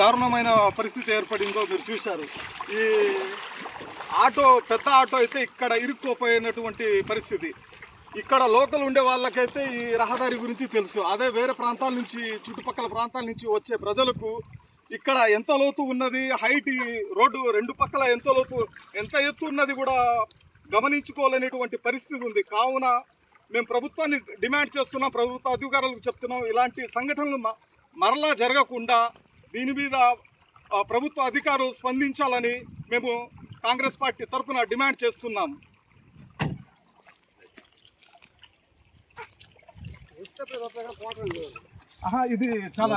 దారుణమైన పరిస్థితి ఏర్పడిందో మీరు చూశారు. ఈ పెద్ద ఆటో అయితే ఇక్కడ ఇరుక్కుపోయినటువంటి పరిస్థితి. ఇక్కడ లోకల్ ఉండే వాళ్ళకైతే ఈ రహదారి గురించి తెలుసు. అదే వేరే ప్రాంతాల నుంచి, చుట్టుపక్కల ప్రాంతాల నుంచి వచ్చే ప్రజలకు ఇక్కడ ఎంత లోతు ఉన్నది, హైట్ రోడ్డు రెండు పక్కల ఎంత ఎత్తు ఉన్నది కూడా గమనించుకోలేనటువంటి పరిస్థితి ఉంది. కావున మేము ప్రభుత్వాన్ని డిమాండ్ చేస్తున్నాం, ప్రభుత్వ అధికారులకు చెప్తున్నాం, ఇలాంటి సంఘటనలు మరలా జరగకుండా దీని మీద ప్రభుత్వ అధికారులు స్పందించాలని మేము కాంగ్రెస్ పార్టీ తరఫున డిమాండ్ చేస్తున్నాం. ఇది చాలా